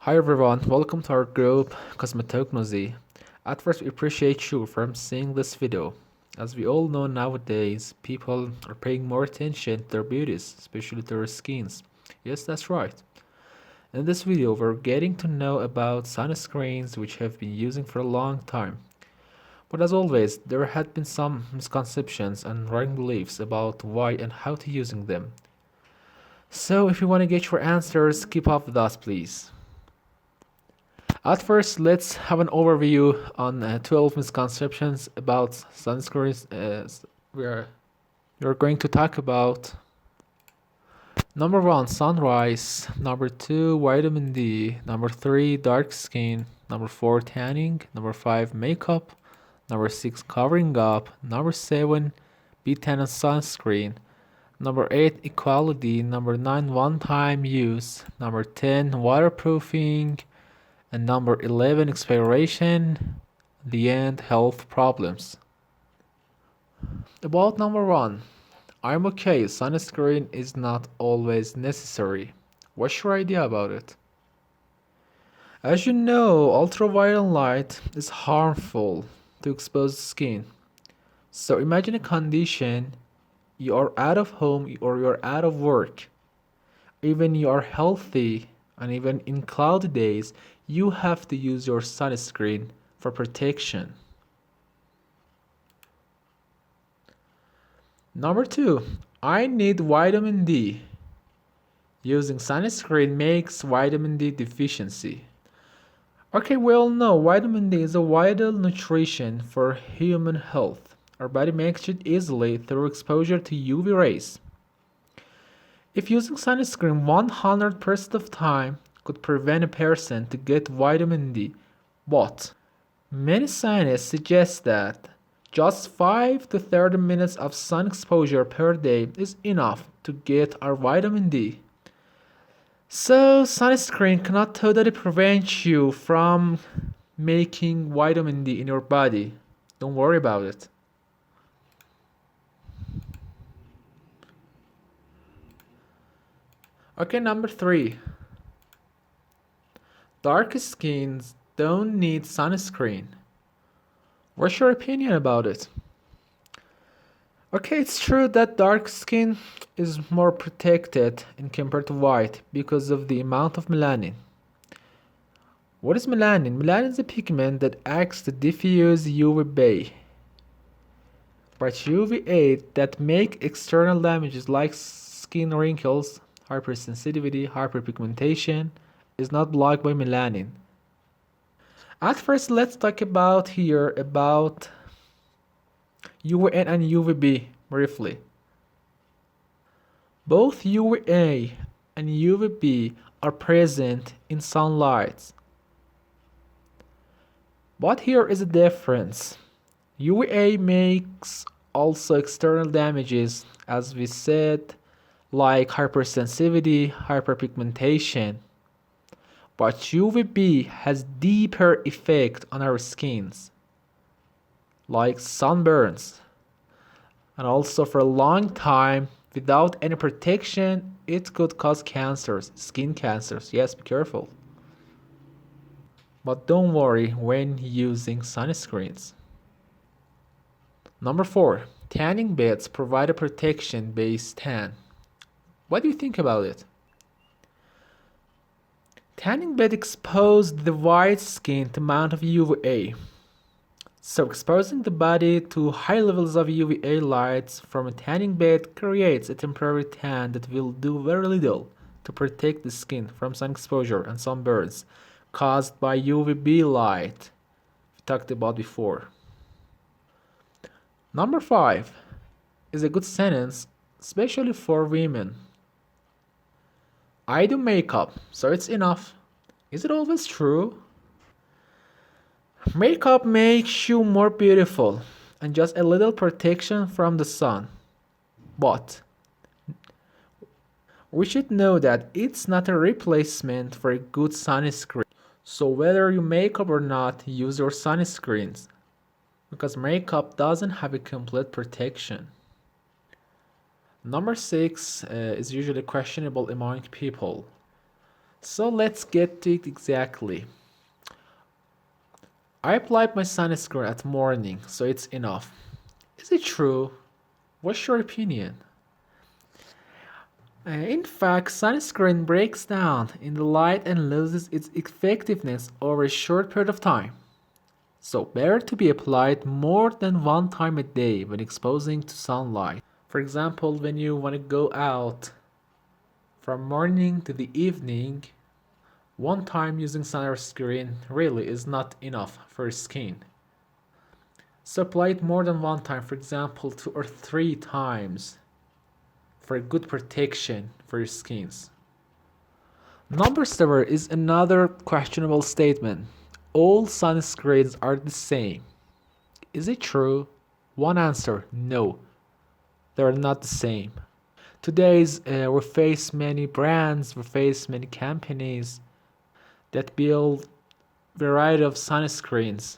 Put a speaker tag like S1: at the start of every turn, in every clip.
S1: Hi everyone, welcome to our group Cosmetognosy. At first, we appreciate you for seeing this video. As we all know nowadays, people are paying more attention to their beauties, especially to their skins. Yes, that's right. In this video, we're getting to know about sunscreens which have been using for a long time. But as always, there had been some misconceptions and wrong beliefs about why and how to using them. So if you want to get your answers, keep up with us please. At first, let's have an overview on 12 misconceptions about sunscreens. We're going to talk about number one, sunrise. Number two, vitamin D. Number three, dark skin. Number four, tanning. Number five, makeup. Number six, covering up. Number seven, B10 and sunscreen. Number eight, equality. Number nine, one-time use. Number 10, waterproofing. And number 11, expiration. The end, health problems. About number 1, I'm okay, sunscreen is not always necessary. What's your idea about it? As you know, ultraviolet light is harmful to exposed skin. So imagine a condition you are out of home or you're out of work. Even you are healthy and even in cloudy days, you have to use your sunscreen for protection. Number 2, I need vitamin D. Using sunscreen makes vitamin D deficiency. Okay, we all know vitamin D is a vital nutrition for human health. Our body makes it easily through exposure to UV rays. If using sunscreen 100% of time could prevent a person to get vitamin D, but many scientists suggest that just 5 to 30 minutes of sun exposure per day is enough to get our vitamin D. So sunscreen cannot totally prevent you from making vitamin D in your body. Don't worry about it. Okay, number 3. Dark skins don't need sunscreen. What's your opinion about it? Okay, it's true that dark skin is more protected in compared to white because of the amount of melanin. What is melanin? Melanin is a pigment that acts to diffuse UVB. But UVA that make external damages like skin wrinkles, hypersensitivity, hyperpigmentation is not blocked by melanin. At first, let's talk about UVN and UVB briefly. Both UVA and UVB are present in sunlight. But here is a difference. UVA makes also external damages, as we said, like hypersensitivity, hyperpigmentation. But UVB has deeper effect on our skins, like sunburns. And also for a long time, without any protection, it could cause cancers, skin cancers. Yes, be careful. But don't worry when using sunscreens. Number 4, tanning beds provide a protection-based tan. What do you think about it? Tanning bed expose the white skin to amount of UVA. So exposing the body to high levels of UVA lights from a tanning bed creates a temporary tan that will do very little to protect the skin from sun exposure and sunburns caused by UVB light we talked about before. Number 5 is a good sentence, especially for women. I do makeup, so it's enough. Is it always true? Makeup makes you more beautiful and just a little protection from the sun. But we should know that it's not a replacement for a good sunscreen. So whether you make up or not, use your sunscreens because makeup doesn't have a complete protection. Number 6 is usually questionable among people. So let's get to it exactly. I applied my sunscreen at morning, so it's enough. Is it true? What's your opinion? In fact, sunscreen breaks down in the light and loses its effectiveness over a short period of time. So better to be applied more than one time a day when exposing to sunlight. For example, when you want to go out from morning to the evening, one time using sunscreen really is not enough for your skin. So apply it more than one time, for example, 2 or 3 times for good protection for your skins. Number 7 is another questionable statement. All sunscreens are the same. Is it true? One answer, no. They are not the same. Today's we face many brands, we face many companies that build variety of sunscreens.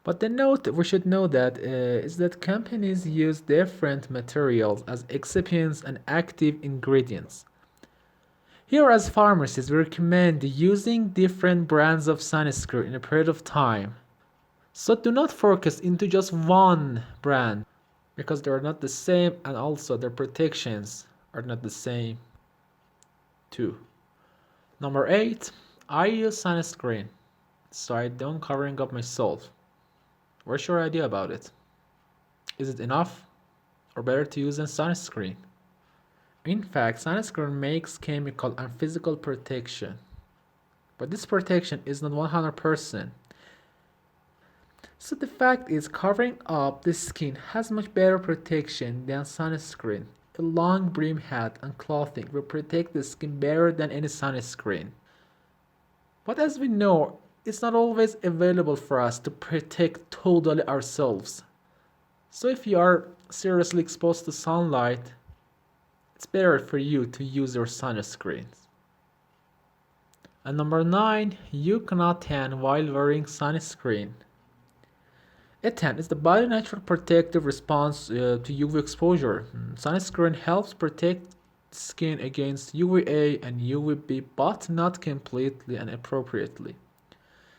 S1: But the note we should know that is that companies use different materials as excipients and active ingredients. Here as pharmacists, we recommend using different brands of sunscreen in a period of time. So do not focus into just one brand because they are not the same and also their protections are not the same too. Number 8, I use sunscreen so I don't covering up myself. What's your idea about it? Is it enough or better to use a sunscreen? In fact, sunscreen makes chemical and physical protection, but this protection is not 100%. So the fact is covering up the skin has much better protection than sunscreen. A long brim hat and clothing will protect the skin better than any sunscreen. But as we know, it's not always available for us to protect totally ourselves. So if you are seriously exposed to sunlight, it's better for you to use your sunscreens. And number 9, you cannot tan while wearing sunscreen. A tan is the body's natural protective response to UV exposure. Sunscreen helps protect skin against UVA and UVB, but not completely and appropriately.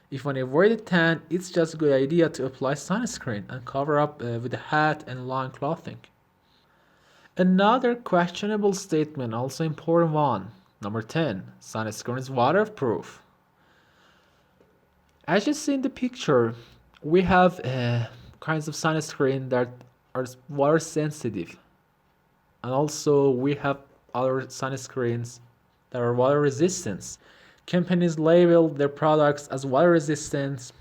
S1: If you want to avoid a tan, it's just a good idea to apply sunscreen and cover up with a hat and long clothing. Another questionable statement, also important one. Number 10, sunscreen is waterproof. As you see in the picture, we have kinds of sunscreen that are water sensitive, and also we have other sunscreens that are water resistant. Companies label their products as water resistant,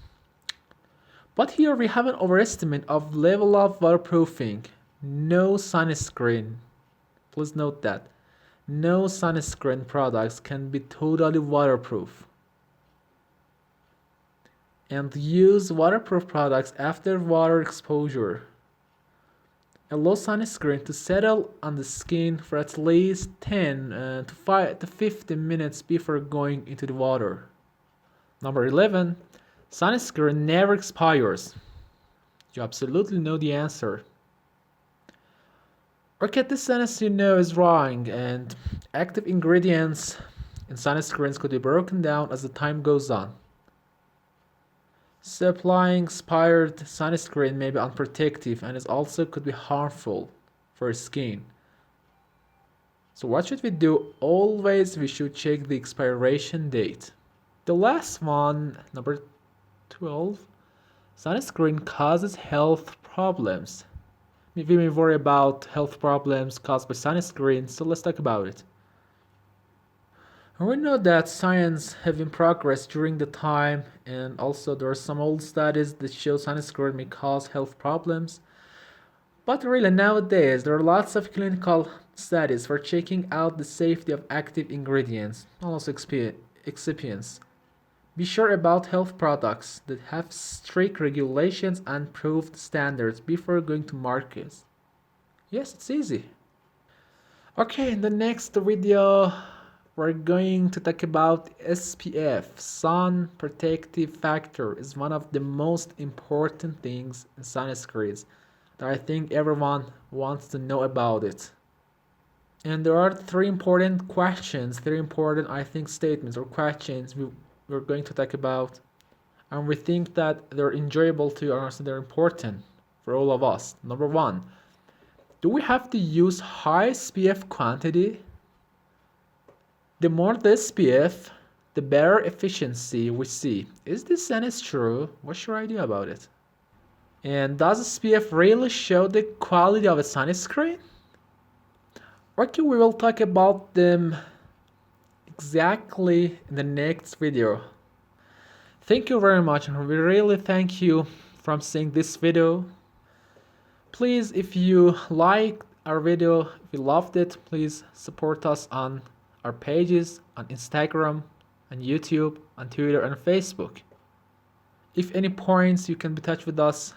S1: but here we have an overestimate of level of waterproofing. No sunscreen, please note that, no sunscreen products can be totally waterproof. And use waterproof products after water exposure. Allow sunscreen to settle on the skin for at least 10 to 5 to 15 minutes before going into the water. Number 11, sunscreen never expires. You absolutely know the answer. Okay, this sentence you know is wrong, and active ingredients in sunscreens could be broken down as the time goes on. So applying expired sunscreen may be unprotective and it also could be harmful for skin. So what should we do? Always we should check the expiration date. The last one, number 12, sunscreen causes health problems. We may worry about health problems caused by sunscreen, so let's talk about it. We know that science have been progress during the time, and also there are some old studies that show sunscreen may cause health problems. But really nowadays there are lots of clinical studies for checking out the safety of active ingredients, and also excipients. Be sure about health products that have strict regulations and proved standards before going to markets. Yes, it's easy. Okay, in the next video we're going to talk about SPF. Sun protective factor is one of the most important things in sunscreens that I think everyone wants to know about it. And there are three important questions, three important, I think, statements or questions we're going to talk about. And we think that they're enjoyable to and also they're important for all of us. Number one, do we have to use high SPF quantity? The more the SPF, the better efficiency we see. Is this sentence true? What's your idea about it? And does SPF really show the quality of a sunscreen? Okay, we will talk about them exactly in the next video. Thank you very much, and we really thank you for seeing this video. Please, if you liked our video, if you loved it, please support us on our pages on Instagram, on YouTube, on Twitter, and Facebook. If any points, you can be in touch with us,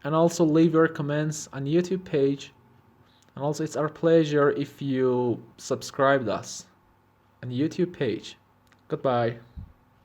S1: and also leave your comments on YouTube page. And also, it's our pleasure if you subscribed us on YouTube page. Goodbye.